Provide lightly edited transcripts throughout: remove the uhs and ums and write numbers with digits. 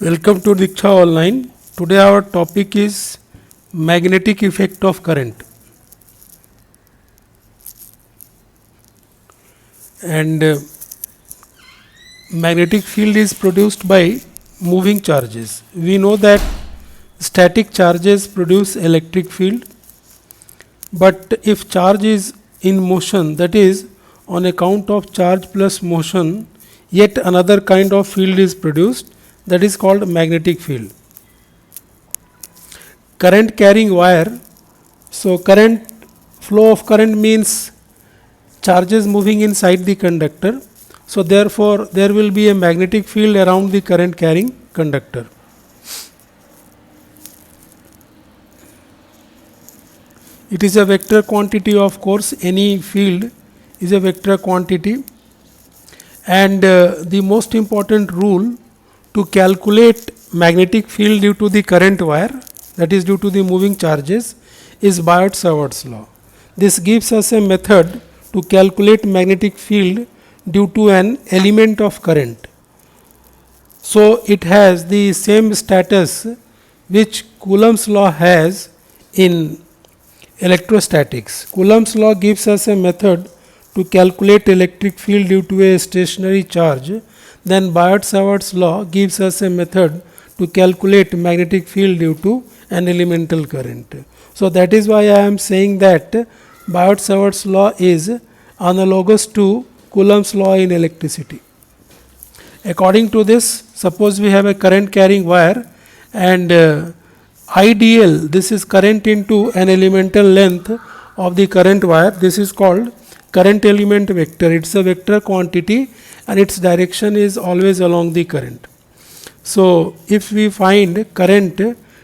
Welcome to Diksha Online. Today our topic is magnetic effect of current. And magnetic field is produced by moving charges. We know that static charges produce electric field, but if charge is in motion, that is on account of charge plus motion, yet another kind of field is produced, that is called magnetic field. Current carrying wire, so current flow of current means charges moving inside the conductor, so therefore there will be a magnetic field around the current carrying conductor. It is a vector quantity, of course. Any field is a vector quantity, and the most important rule to calculate magnetic field due to the current wire, that is due to the moving charges, is Biot-Savart's law. This gives us a method to calculate magnetic field due to an element of current. So it has the same status which Coulomb's law has in electrostatics. Coulomb's law gives us a method to calculate electric field due to a stationary charge. Then Biot-Savart's law gives us a method to calculate magnetic field due to an elemental current. So that is why I am saying that Biot-Savart's law is analogous to Coulomb's law in electricity. According to this, suppose we have a current carrying wire, and IDL, this is current into an elemental length of the current wire. This is called current element vector. It's a vector quantity and its direction is always along the current. So if we find current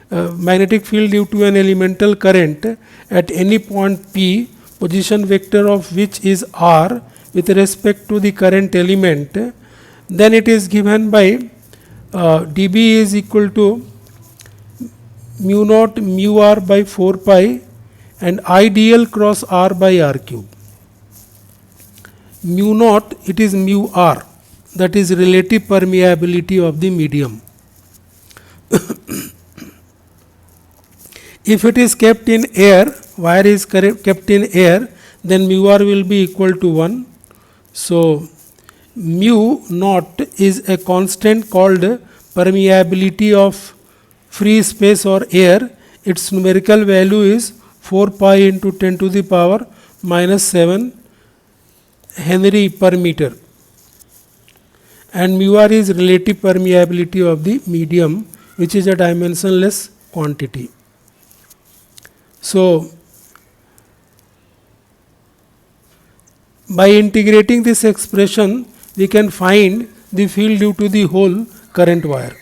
magnetic field due to an elemental current at any point P, position vector of which is R with respect to the current element, then it is given by dB is equal to mu naught mu r by 4 pi and IDL cross r by r cube. Mu naught, it is mu r, that is relative permeability of the medium. If it is kept in air, wire is kept in air, then mu r will be equal to 1. So mu naught is a constant called permeability of free space or air. Its numerical value is 4 pi into 10 to the power minus 7 Henry per meter, and mu r is relative permeability of the medium, which is a dimensionless quantity. So by integrating this expression, we can find the field due to the whole current wire.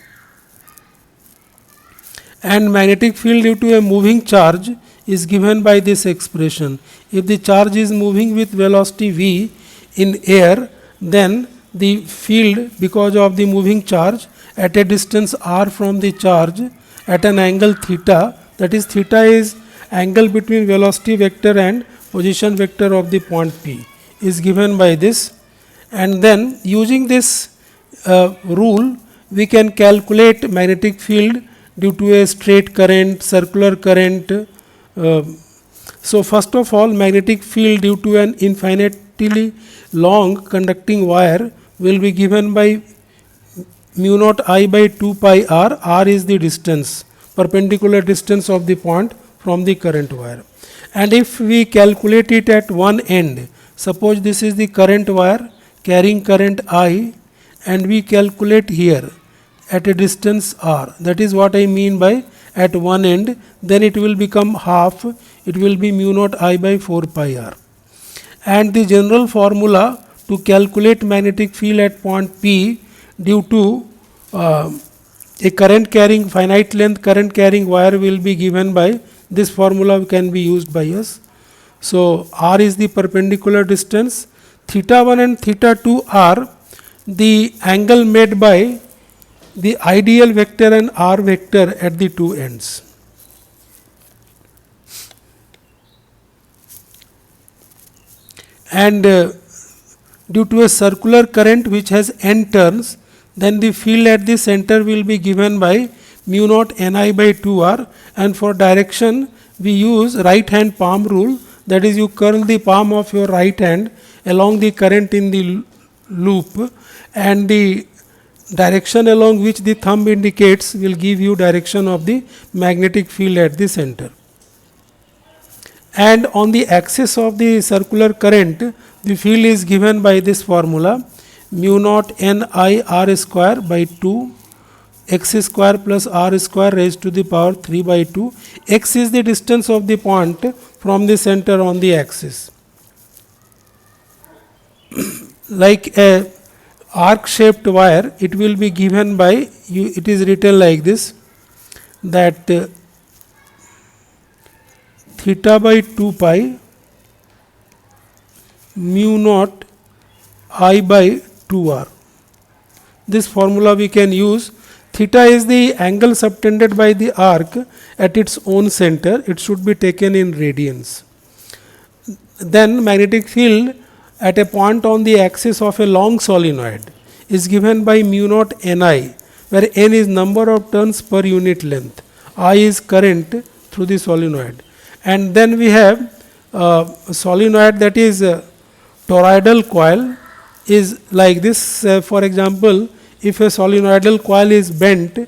And magnetic field due to a moving charge is given by this expression. If the charge is moving with velocity v in air, then the field, because of the moving charge at a distance r from the charge at an angle theta, that is theta is angle between velocity vector and position vector of the point P, is given by this. And then using this rule, we can calculate magnetic field due to a straight current, circular current. So first of all, magnetic field due to an infinitely long conducting wire will be given by mu naught I by 2 pi r. R is the distance, perpendicular distance of the point from the current wire. And if we calculate it at one end, suppose this is the current wire carrying current I, and we calculate here at a distance r, that is what I mean by at one end, then it will become half, it will be mu naught I by 4 pi r. And the general formula to calculate magnetic field at point P due to a current carrying, finite length current carrying wire will be given by this formula, can be used by us. So r is the perpendicular distance, theta 1 and theta 2 are the angle made by the ideal vector and r vector at the two ends. And due to a circular current which has n turns, then the field at the center will be given by mu naught Ni by 2r, and for direction we use right hand palm rule, that is you curl the palm of your right hand along the current in the loop, and the direction along which the thumb indicates will give you direction of the magnetic field at the center. And on the axis of the circular current, the field is given by this formula, mu naught Ni r square by 2 x square plus r square raised to the power 3 by 2. X is the distance of the point from the center on the axis. Like a arc shaped wire, it will be given by, it is written like this, that theta by 2 pi mu naught I by 2r. This formula we can use. Theta is the angle subtended by the arc at its own center. It should be taken in radians. Then magnetic field at a point on the axis of a long solenoid is given by mu naught Ni, where N is number of turns per unit length, I is current through the solenoid. And then we have a solenoid, that is a toroidal coil, is like this. For example, if a solenoidal coil is bent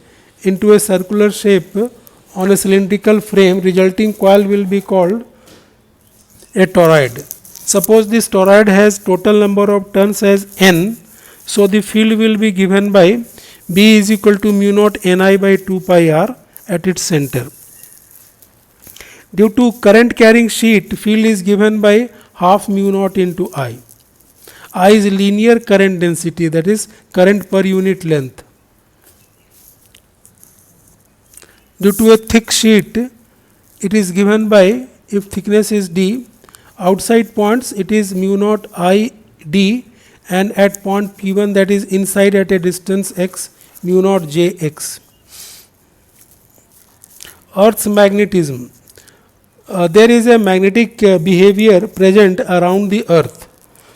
into a circular shape on a cylindrical frame, resulting coil will be called a toroid. Suppose this toroid has total number of turns as n, so the field will be given by B is equal to mu naught Ni by 2 pi r at its center. Due to current carrying sheet, field is given by half mu naught into I. I is linear current density, that is current per unit length. Due to a thick sheet, it is given by, if thickness is d, outside points it is mu naught I d, and at point P1, that is inside at a distance x, mu naught j x. Earth's magnetism. There is a magnetic behavior present around the earth.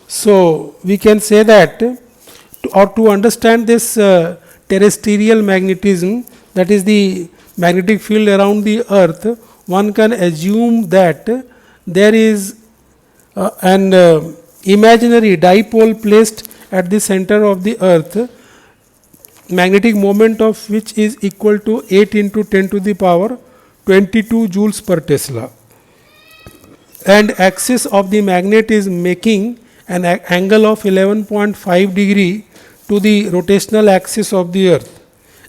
So we can say that, to understand this terrestrial magnetism, that is the magnetic field around the earth, one can assume that there is an imaginary dipole placed at the center of the earth, magnetic moment of which is equal to 8 into 10 to the power 22 joules per Tesla, and axis of the magnet is making an angle of 11.5 degree to the rotational axis of the earth,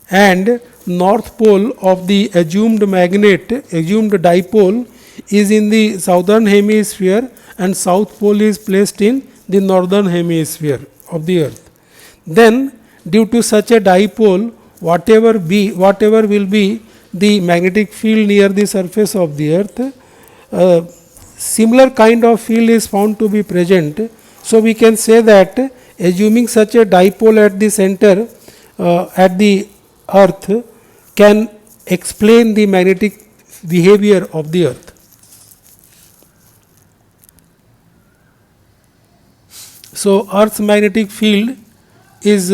and north pole of the assumed dipole is in the southern hemisphere, and south pole is placed in the northern hemisphere of the earth. Then due to such a dipole, whatever will be the magnetic field near the surface of the earth, similar kind of field is found to be present. So we can say that, assuming such a dipole at the center at the earth can explain the magnetic behavior of the earth. So earth's magnetic field is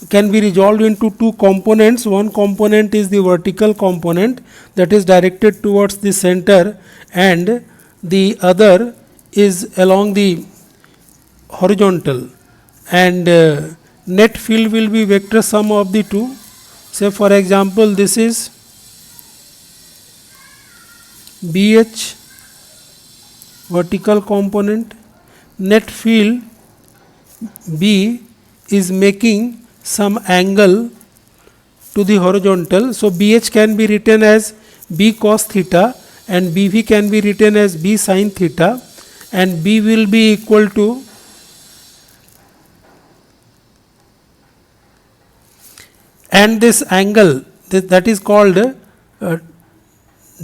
can be resolved into two components. One component is the vertical component, that is directed towards the center, and the other is along the horizontal, and net field will be vector sum of the two. Say for example, this is BH vertical component, net field B is making some angle to the horizontal. So BH can be written as B cos theta, and BV can be written as B sin theta, and B will be equal to and this angle that is called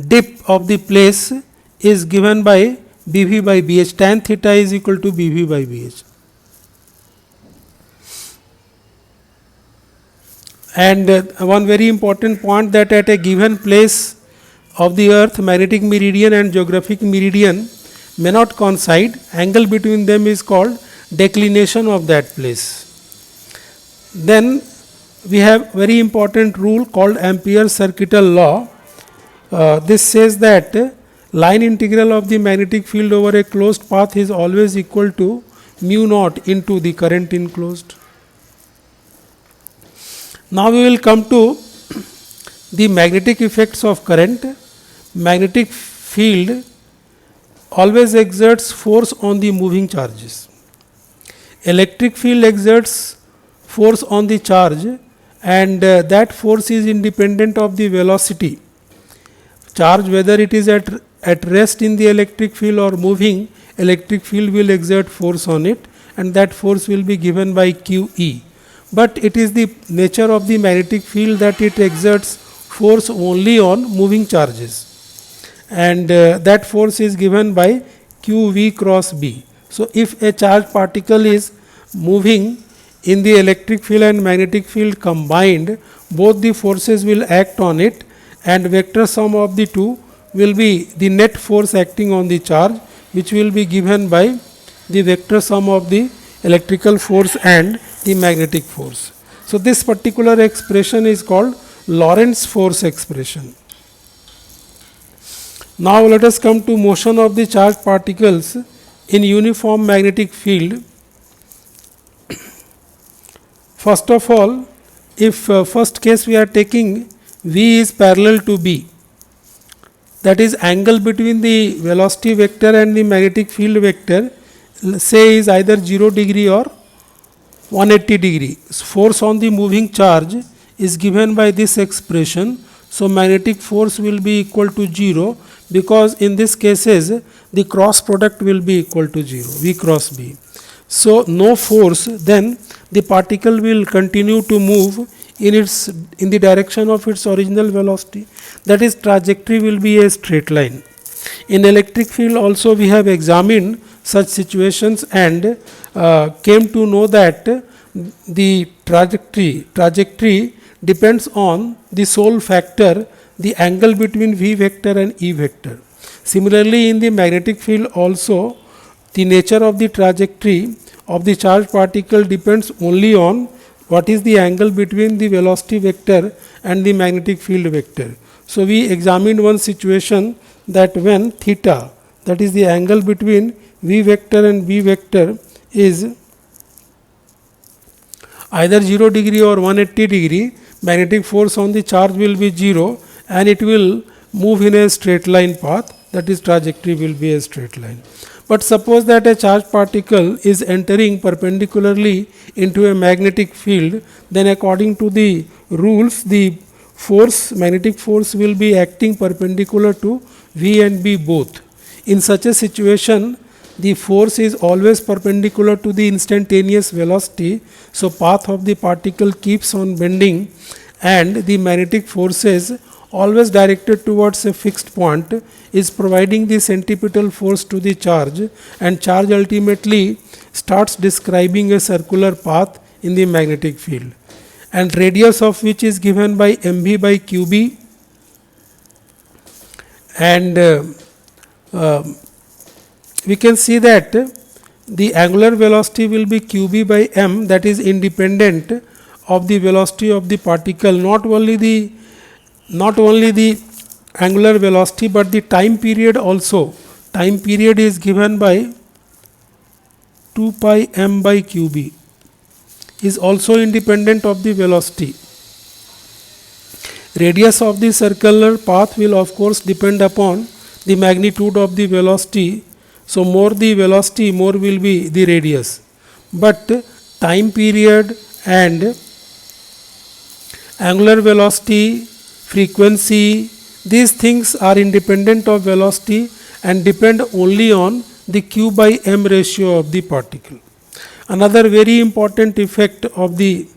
dip of the place is given by BV by BH. Tan theta is equal to BV by BH. And one very important point, that at a given place of the earth, magnetic meridian and geographic meridian may not coincide. Angle between them is called declination of that place. Then we have very important rule called Ampere's circuital law. This says that line integral of the magnetic field over a closed path is always equal to mu naught into the current enclosed. Now we will come to the magnetic effects of current. Magnetic field always exerts force on the moving charges. Electric field exerts force on the charge, and that force is independent of the velocity. Charge, whether it is at rest in the electric field or moving, electric field will exert force on it, and that force will be given by QE. But it is the nature of the magnetic field that it exerts force only on moving charges, and that force is given by QV cross B. So if a charged particle is moving in the electric field and magnetic field combined, both the forces will act on it, and vector sum of the two will be the net force acting on the charge, which will be given by the vector sum of the electrical force and the magnetic force. So this particular expression is called Lorentz force expression. Now let us come to motion of the charged particles in uniform magnetic field. First of all, if first case we are taking V is parallel to B, that is angle between the velocity vector and the magnetic field vector, say is either 0 degree or 180 degree. Force on the moving charge is given by this expression. So magnetic force will be equal to 0, because in this cases the cross product will be equal to 0, V cross B. So no force, then the particle will continue to move in the direction of its original velocity, that is trajectory will be a straight line. In electric field also we have examined such situations and came to know that the trajectory depends on the sole factor, the angle between V vector and E vector. Similarly, in the magnetic field also, the nature of the trajectory of the charged particle depends only on what is the angle between the velocity vector and the magnetic field vector. So we examined one situation that when theta, that is the angle between V vector and B vector, is either 0 degree or 180 degree, magnetic force on the charge will be 0 and it will move in a straight line path, that is trajectory will be a straight line. But suppose that a charged particle is entering perpendicularly into a magnetic field, then according to the rules, the force, magnetic force will be acting perpendicular to V and B both. In such a situation, the force is always perpendicular to the instantaneous velocity, so path of the particle keeps on bending and the magnetic forces always directed towards a fixed point is providing the centripetal force to the charge, and charge ultimately starts describing a circular path in the magnetic field, and radius of which is given by mv by qb, and we can see that the angular velocity will be qb by m, that is independent of the velocity of the particle, not only the angular velocity but the time period also. Time period is given by 2 pi m by qb, is also independent of the velocity. Radius of the circular path will of course depend upon the magnitude of the velocity. So more the velocity, more will be the radius. But time period and angular velocity, frequency, these things are independent of velocity and depend only on the q by m ratio of the particle. Another very important effect of the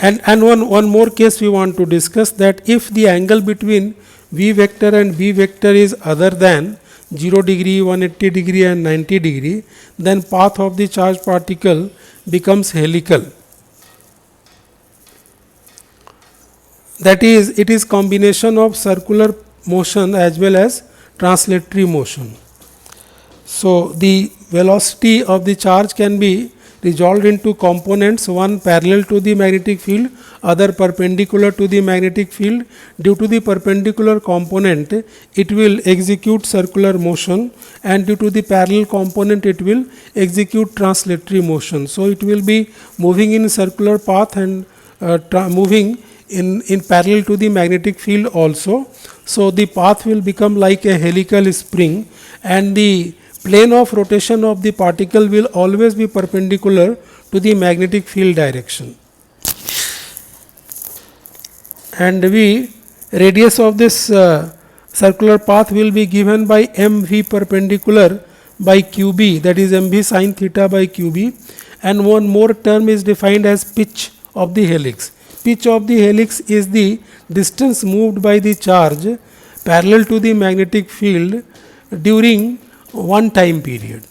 and one more case we want to discuss, that if the angle between v vector and b vector is other than 0 degree, 180 degree and 90 degree, then path of the charged particle becomes helical. That is, it is combination of circular motion as well as translatory motion. So the velocity of the charge can be resolved into components, one parallel to the magnetic field, other perpendicular to the magnetic field. Due to the perpendicular component, it will execute circular motion, and due to the parallel component, it will execute translatory motion. So it will be moving in circular path and moving in parallel to the magnetic field also. So the path will become like a helical spring, and the plane of rotation of the particle will always be perpendicular to the magnetic field direction. And radius of this circular path will be given by mv perpendicular by qb, that is mv sin theta by qb, and one more term is defined as pitch of the helix. Pitch of the helix is the distance moved by the charge parallel to the magnetic field during one time period,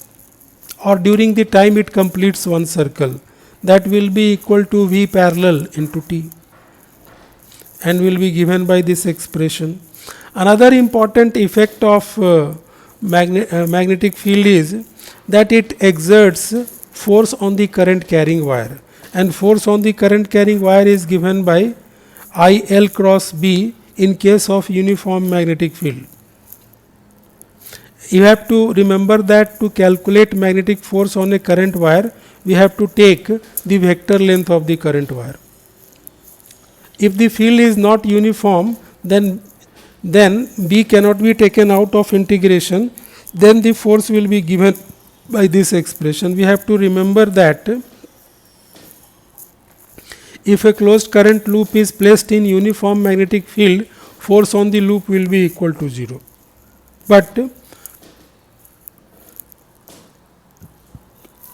or during the time it completes one circle. That will be equal to v parallel into t, and will be given by this expression. Another important effect of magnetic field is that it exerts force on the current carrying wire, and force on the current carrying wire is given by IL cross B in case of uniform magnetic field. You have to remember that to calculate magnetic force on a current wire, we have to take the vector length of the current wire. If the field is not uniform, then B cannot be taken out of integration, then the force will be given by this expression. We have to remember that if a closed current loop is placed in uniform magnetic field, force on the loop will be equal to 0. But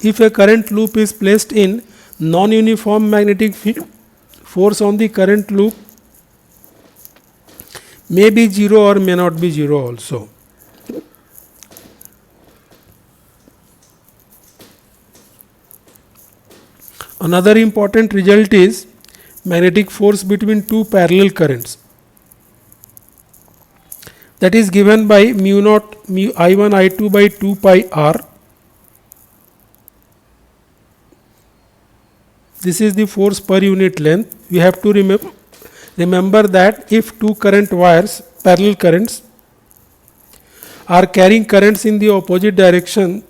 if a current loop is placed in non-uniform magnetic field, force on the current loop may be 0 or may not be 0 also. Another important result is magnetic force between two parallel currents, that is given by mu naught mu I1 I2 by 2 pi r. This is the force per unit length. We have to remember that if two current wires, parallel currents, are carrying currents in the opposite direction,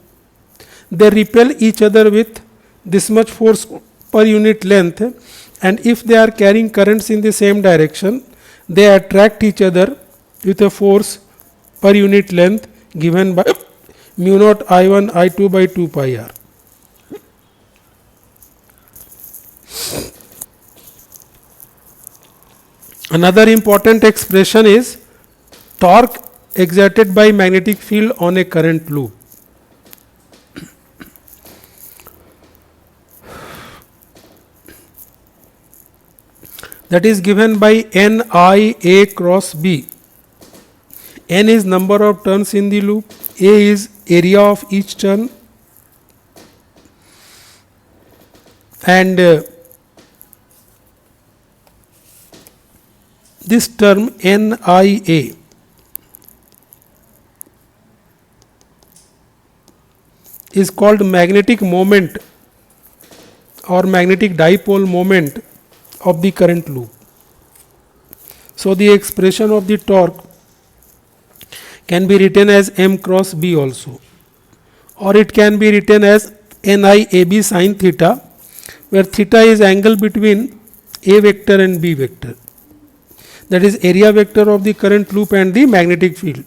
they repel each other with this much force per unit length, and if they are carrying currents in the same direction, they attract each other with a force per unit length given by mu naught I1 I2 by 2 pi r. Another important expression is torque exerted by magnetic field on a current loop. That is given by Ni A cross B. N is number of turns in the loop, A is area of each turn, and this term Nia is called magnetic moment or magnetic dipole moment of the current loop. So the expression of the torque can be written as M cross B also, or it can be written as NIAB sin theta, where theta is angle between A vector and B vector, that is area vector of the current loop and the magnetic field.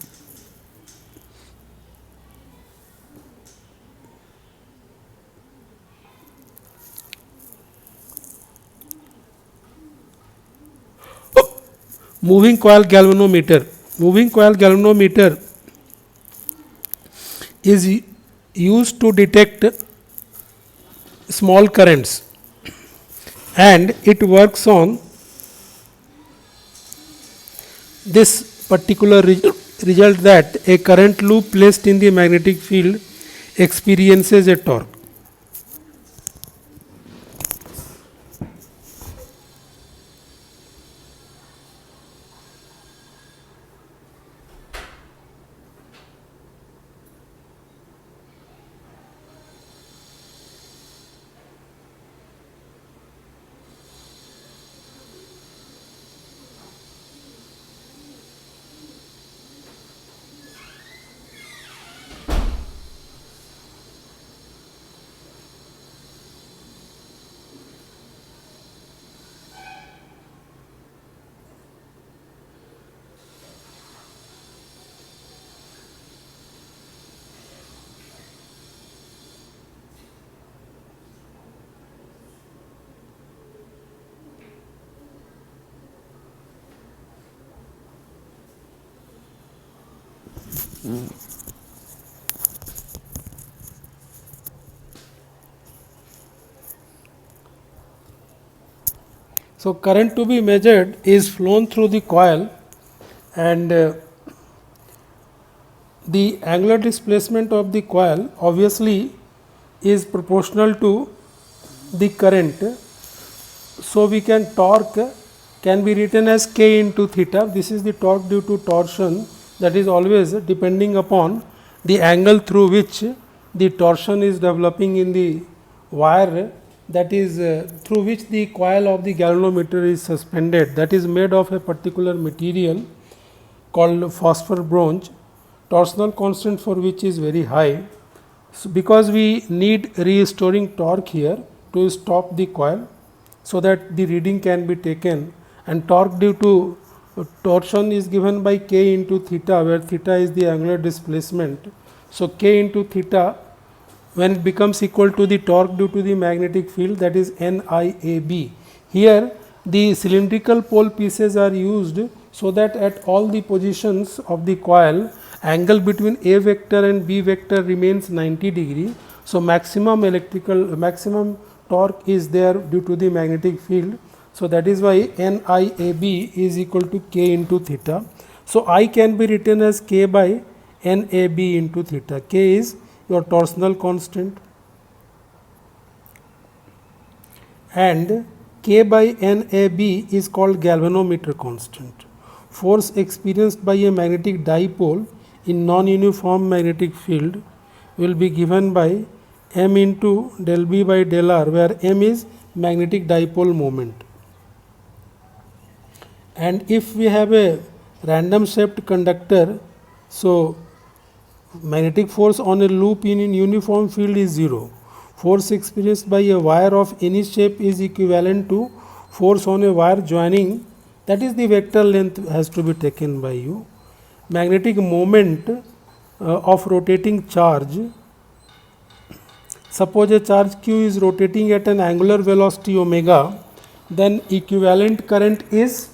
Moving coil galvanometer. Moving coil galvanometer is used to detect small currents, and it works on this particular result, that a current loop placed in the magnetic field experiences a torque. So, current to be measured is flown through the coil, and the angular displacement of the coil obviously is proportional to the current. So, we can torque can be written as k into theta. This is the torque due to torsion, that is always depending upon the angle through which the torsion is developing in the wire, that is through which the coil of the galvanometer is suspended, that is made of a particular material called phosphor bronze, torsional constant for which is very high. So, because we need restoring torque here to stop the coil, so that the reading can be taken, and torque due to torsion is given by k into theta, where theta is the angular displacement. So, k into theta, when it becomes equal to the torque due to the magnetic field, that is NIAB. Here the cylindrical pole pieces are used, so that at all the positions of the coil, angle between A vector and B vector remains 90 degree. So, maximum torque is there due to the magnetic field. So, that is why NIAB is equal to k into theta. So, I can be written as k by NAB into theta. K is your torsional constant, and k by NAB is called galvanometer constant. Force experienced by a magnetic dipole in non-uniform magnetic field will be given by m into del B by del R, where m is magnetic dipole moment. And if we have a random shaped conductor, so magnetic force on a loop in uniform field is 0. Force experienced by a wire of any shape is equivalent to force on a wire joining, that is the vector length has to be taken by you. Magnetic moment of rotating charge, suppose a charge q is rotating at an angular velocity omega, then equivalent current is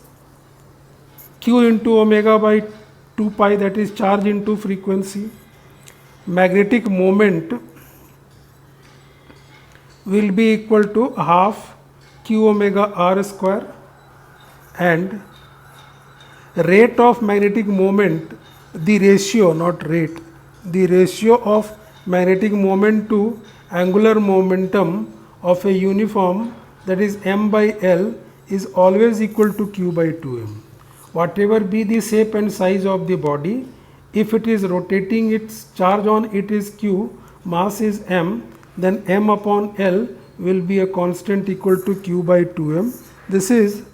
q into omega by 2 pi, that is charge into frequency. Magnetic moment will be equal to half q omega r square, and rate of magnetic moment, the ratio, not rate, the ratio of magnetic moment to angular momentum of a uniform, that is m by L, is always equal to q by 2m. Whatever be the shape and size of the body, if it is rotating, its charge on it is q, mass is m, then m upon L will be a constant equal to q by 2m. This is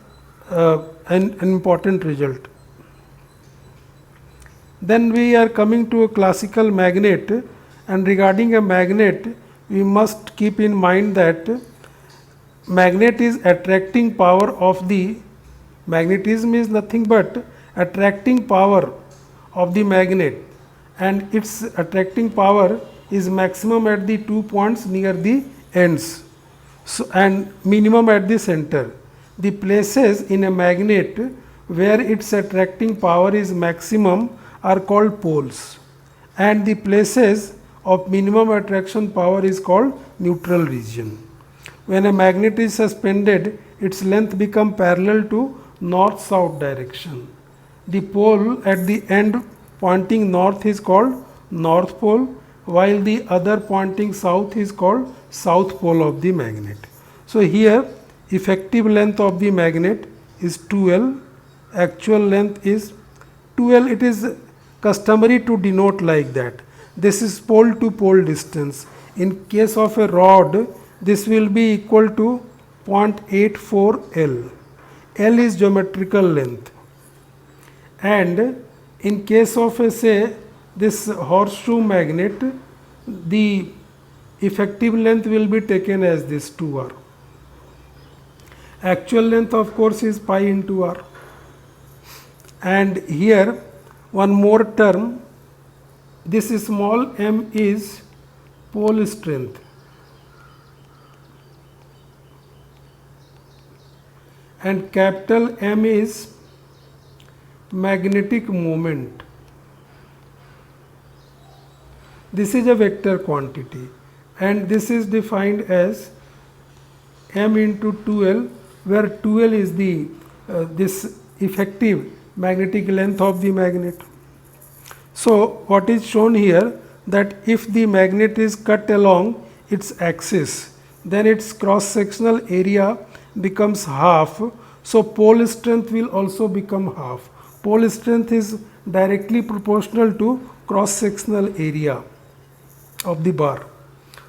an important result. Then we are coming to a classical magnet, and regarding a magnet, we must keep in mind that magnet is attracting power of the, magnetism is nothing but attracting power of the magnet, and its attracting power is maximum at the 2 points near the ends, so, and minimum at the center. The places in a magnet where its attracting power is maximum are called poles, and the places of minimum attraction power is called neutral region. When a magnet is suspended, its length becomes parallel to north-south direction. The pole at the end pointing north is called north pole, while the other pointing south is called south pole of the magnet. So, here effective length of the magnet is 2L, actual length is 2L. It is customary to denote like that. This is pole to pole distance. In case of a rod, this will be equal to 0.84 L. L is geometrical length, and in case of a, say, this horseshoe magnet, the effective length will be taken as this 2R. Actual length of course is pi into R. And here one more term, this small m is pole strength, and capital M is magnetic moment. This is a vector quantity, and this is defined as m into 2l, where 2l is the this effective magnetic length of the magnet. So what is shown here, that if the magnet is cut along its axis, then its cross sectional area becomes half. So pole strength will also become half. Pole strength is directly proportional to cross sectional area of the bar.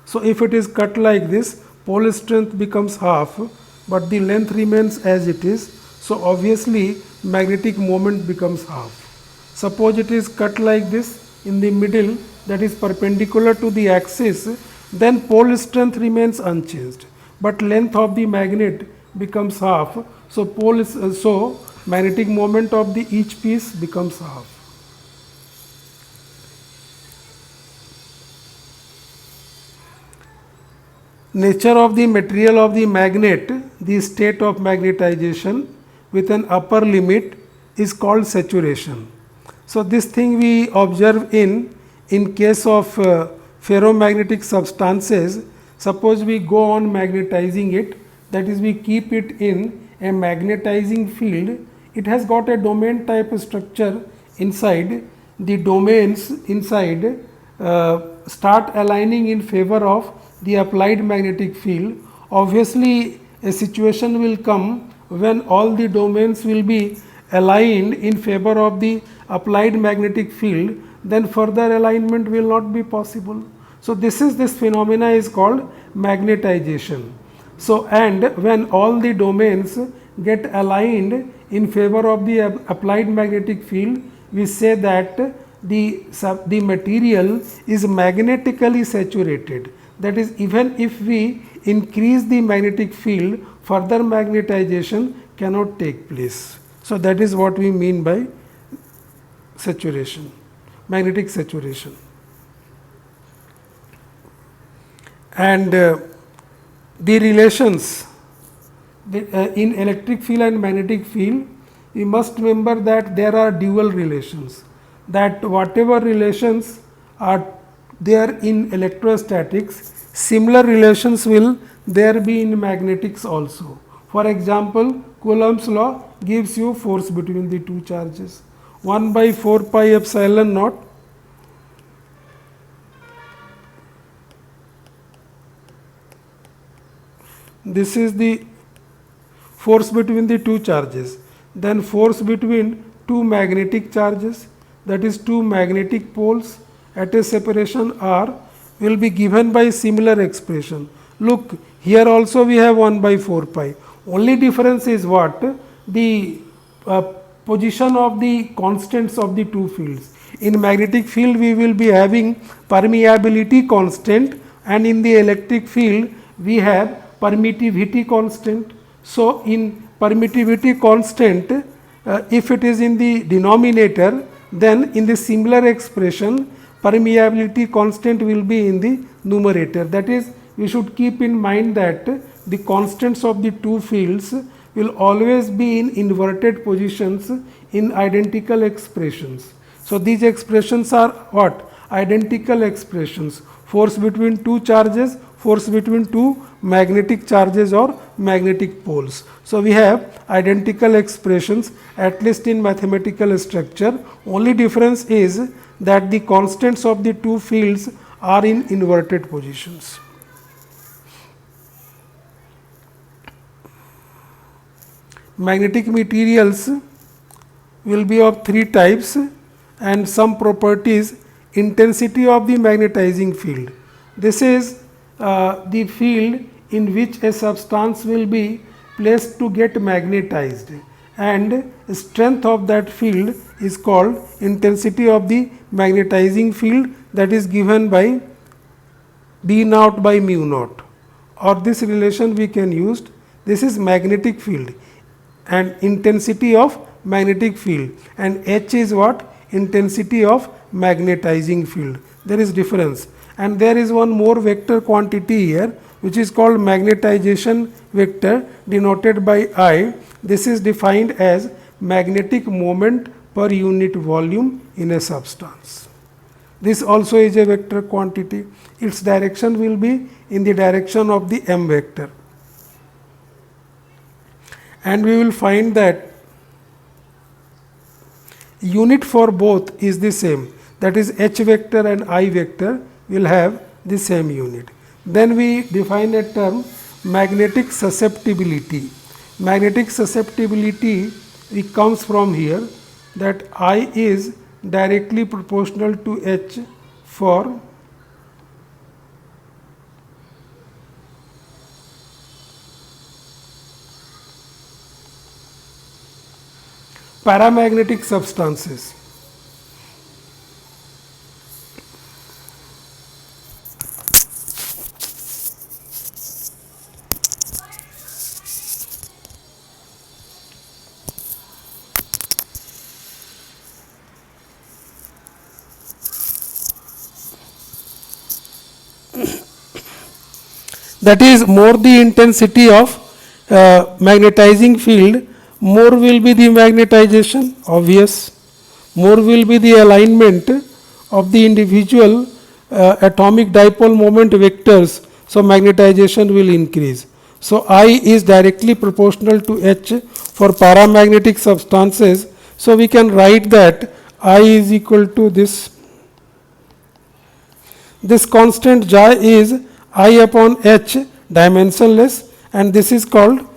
So if it is cut like this, pole strength becomes half, but the length remains as it is. So obviously magnetic moment becomes half. Suppose it is cut like this in the middle, that is perpendicular to the axis, then pole strength remains unchanged, but length of the magnet becomes half. So so magnetic moment of the each piece becomes half. Nature of the material of the magnet, the state of magnetization with an upper limit, is called saturation. So this thing we observe in case of ferromagnetic substances. Suppose we go on magnetizing it, that is, we keep it in a magnetizing field. It has got a domain type structure inside. The domains inside start aligning in favor of the applied magnetic field. Obviously a situation will come when all the domains will be aligned in favor of the applied magnetic field, then further alignment will not be possible. So this phenomena is called magnetization. So and when all the domains get aligned in favor of the applied magnetic field, we say that the material is magnetically saturated. That is, even if we increase the magnetic field, further magnetization cannot take place. So that is what we mean by saturation, magnetic saturation. And the relations in electric field and magnetic field, we must remember that there are dual relations, that whatever relations are there in electrostatics, similar relations will there be in magnetics also. For example, Coulomb's law gives you force between the two charges, 1 by 4 pi epsilon naught this is the force between the two charges. Then force between two magnetic charges, that is two magnetic poles at a separation r, will be given by similar expression. Look, here also we have 1 by 4 pi. Only difference is what? The position of the constants of the two fields. In magnetic field we will be having permeability constant, and in the electric field we have permittivity constant. So in permittivity constant, if it is in the denominator, then in the similar expression permeability constant will be in the numerator. That is, we should keep in mind that the constants of the two fields will always be in inverted positions in identical expressions. So these expressions are what? Identical expressions. Force between two charges, force between two magnetic charges or magnetic poles. So we have identical expressions, at least in mathematical structure. Only difference is that the constants of the two fields are in inverted positions. Magnetic materials will be of three types, and some properties. Intensity of the magnetizing field. This is the field in which a substance will be placed to get magnetized, and strength of that field is called intensity of the magnetizing field, that is given by B naught by mu naught, or this relation we can use. This is magnetic field and intensity of magnetic field, and H is what? Intensity of magnetizing field. There is difference, and there is one more vector quantity here, which is called magnetization vector, denoted by I. This is defined as magnetic moment per unit volume in a substance. This also is a vector quantity. Its direction will be in the direction of the m vector. And we will find that unit for both is the same, that is h vector and I vector will have the same unit. Then we define a term magnetic susceptibility. Magnetic susceptibility it comes from here, that I is directly proportional to h for paramagnetic substances. That is, more the intensity of magnetizing field, more will be the magnetization, obvious. More will be the alignment of the individual atomic dipole moment vectors, so magnetization will increase. So I is directly proportional to h for paramagnetic substances. So we can write that I is equal to this. This constant J is I upon h dimensionless, and this is called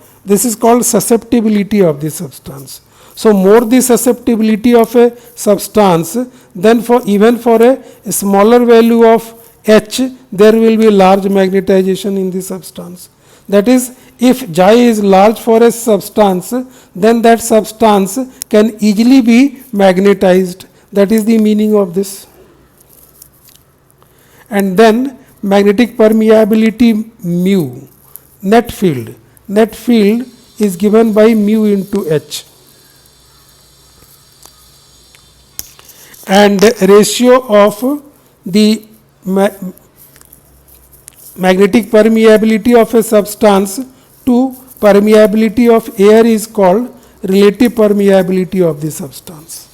susceptibility of the substance. So more the susceptibility of a substance, then for even for a smaller value of h, there will be large magnetization in the substance. That is, if J is large for a substance, then that substance can easily be magnetized. That is the meaning of this. And then magnetic permeability mu, net field. Net field is given by mu into h. And ratio of the magnetic permeability of a substance to permeability of air is called relative permeability of the substance.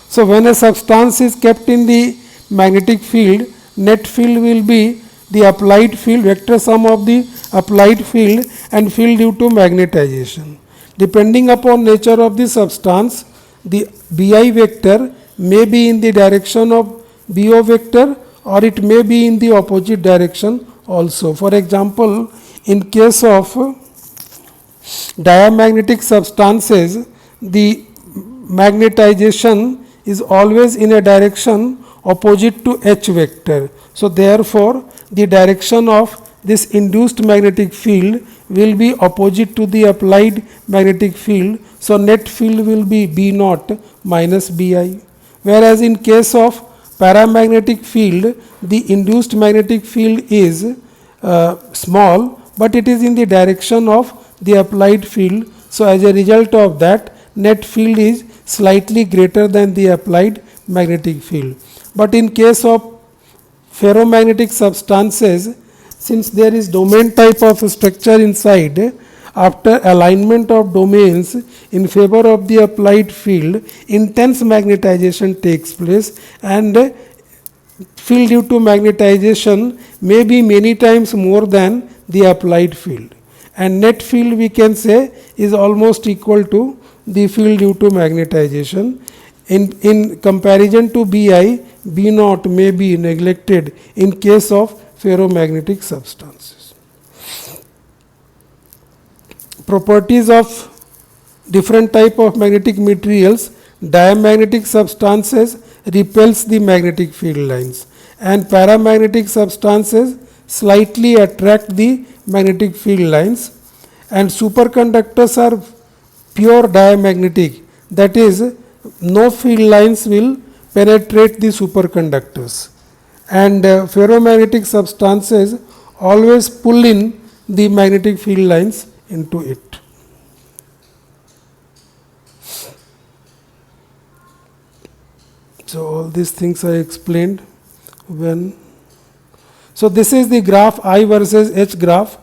So when a substance is kept in the magnetic field, net field will be the applied field, vector sum of the applied field and field due to magnetization. Depending upon nature of the substance, the Bi vector may be in the direction of Bo vector, or it may be in the opposite direction also. For example, in case of diamagnetic substances, the magnetization is always in a direction opposite to H vector. So therefore, the direction of this induced magnetic field will be opposite to the applied magnetic field. So net field will be B naught minus Bi. Whereas in case of paramagnetic field, the induced magnetic field is small, but it is in the direction of the applied field. So as a result of that, net field is slightly greater than the applied magnetic field. But in case of ferromagnetic substances, since there is domain type of structure inside, after alignment of domains in favor of the applied field, intense magnetization takes place, and field due to magnetization may be many times more than the applied field, and net field we can say is almost equal to the field due to magnetization. In comparison to Bi, B naught may be neglected in case of ferromagnetic substances. Properties of different type of magnetic materials. Diamagnetic substances repels the magnetic field lines, and paramagnetic substances slightly attract the magnetic field lines, and superconductors are pure diamagnetic, that is, no field lines will penetrate the superconductors, and ferromagnetic substances always pull in the magnetic field lines into it. So all these things I explained when. So this is the graph I versus H graph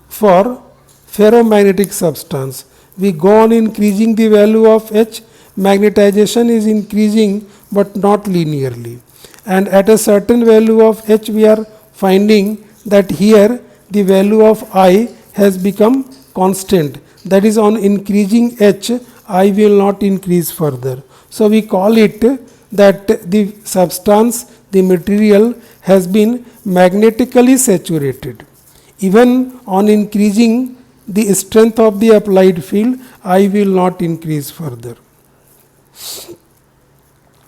for ferromagnetic substance. We go on increasing the value of H, magnetization is increasing but not linearly. and at a certain value of h we are finding that here the value of I has become constant, that is on increasing h I will not increase further. So we call it that the substance, the material has been magnetically saturated. Even on increasing the strength of the applied field, I will not increase further.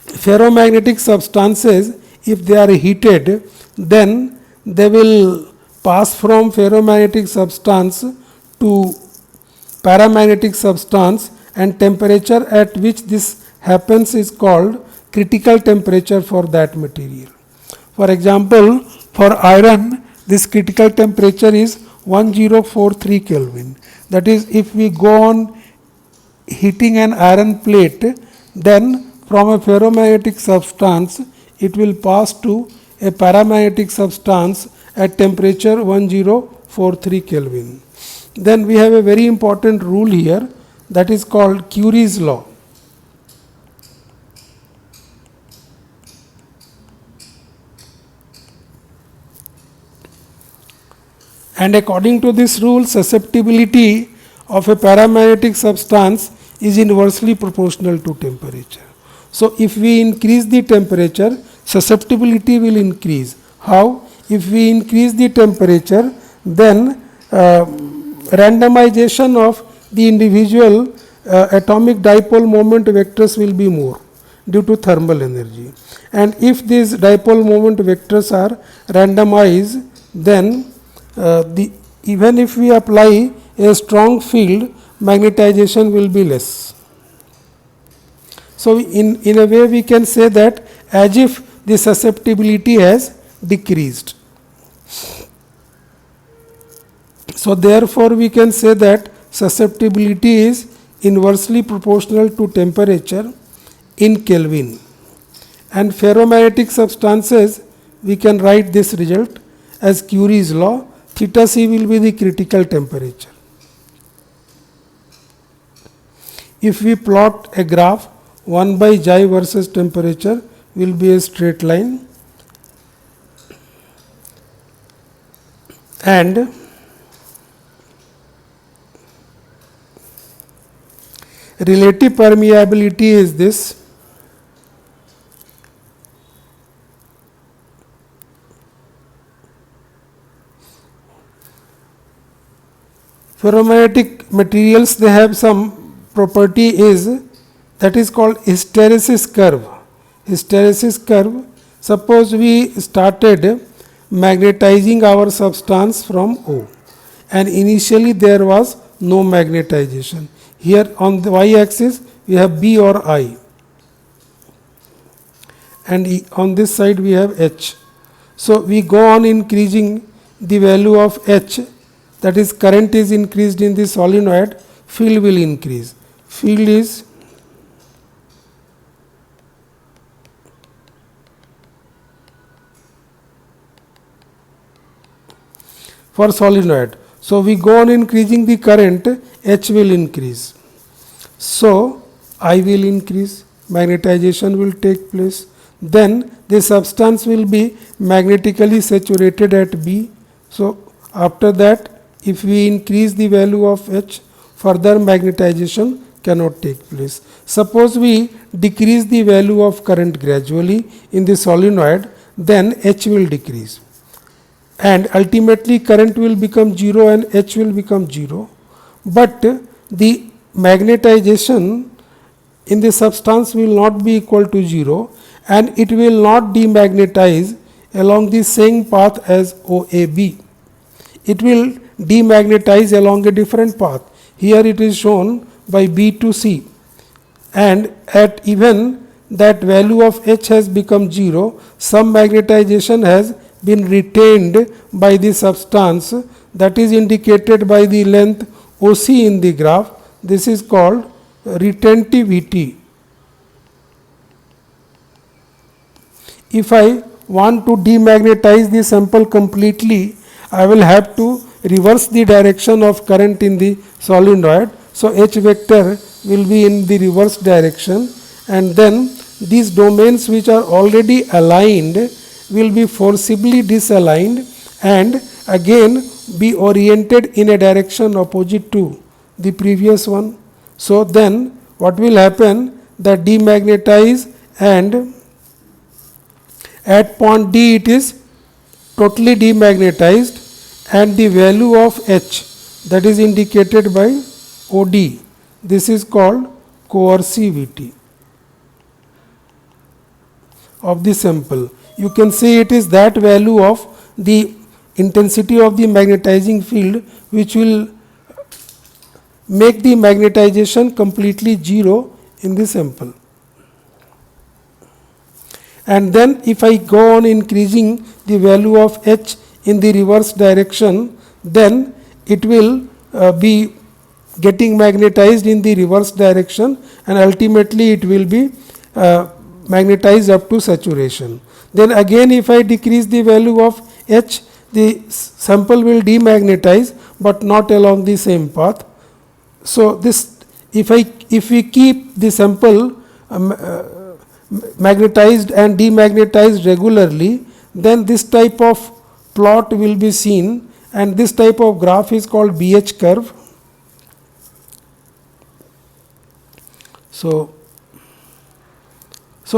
Ferromagnetic substances, if they are heated, then they will pass from ferromagnetic substance to paramagnetic substance, and temperature at which this happens is called critical temperature for that material. For example, for iron, this critical temperature is 1043 Kelvin. That is, if we go on heating an iron plate, then from a ferromagnetic substance it will pass to a paramagnetic substance at temperature 1043 Kelvin. Then we have a very important rule here, that is called Curie's law. And according to this rule, susceptibility of a paramagnetic substance is inversely proportional to temperature. So if we increase the temperature, susceptibility will increase. How? If we increase the temperature, then randomization of the individual atomic dipole moment vectors will be more due to thermal energy. And if these dipole moment vectors are randomized, then even if we apply a strong field, magnetization will be less. So in a way we can say that as if the susceptibility has decreased. So therefore we can say that susceptibility is inversely proportional to temperature in Kelvin. And ferromagnetic substances, we can write this result as Curie's law. Theta C will be the critical temperature. If we plot a graph, 1 by xi versus temperature will be a straight line, and relative permeability is this. Ferromagnetic materials, they have some property is that is called hysteresis curve. Hysteresis curve, suppose we started magnetizing our substance from O, and initially there was no magnetization. Here on the y axis we have B or I, and on this side we have H. So we go on increasing the value of H, that is current is increased in the solenoid, field will increase. Field is for solenoid. So we go on increasing the current, H will increase. So I will increase, magnetization will take place. Then the substance will be magnetically saturated at B. So after that, if we increase the value of H, further magnetization cannot take place. Suppose we decrease the value of current gradually in the solenoid, then H will decrease, and ultimately current will become 0 and H will become 0. But the magnetization in the substance will not be equal to 0, and it will not demagnetize along the same path as OAB. It will demagnetize along a different path. Here it is shown by B to C, and at even that value of H has become 0, some magnetization has been retained by the substance, that is indicated by the length OC in the graph. This is called retentivity. If I want to demagnetize the sample completely, I will have to reverse the direction of current in the solenoid. So H vector will be in the reverse direction, and then these domains which are already aligned will be forcibly disaligned and again be oriented in a direction opposite to the previous one. So then what will happen, that demagnetize, and at point D it is totally demagnetized, and the value of H, that is indicated by OD, this is called coercivity of the sample. You can say it is that value of the intensity of the magnetizing field which will make the magnetization completely zero in the sample. And then if I go on increasing the value of H in the reverse direction, then it will be getting magnetized in the reverse direction, and ultimately it will be magnetized up to saturation. Then again if I decrease the value of H, the sample will demagnetize, but not along the same path. So this, if we keep the sample magnetized and demagnetized regularly, then this type of plot will be seen, and this type of graph is called BH curve. So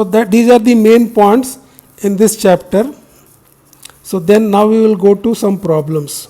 that these are the main points in this chapter. So then now we will go to some problems.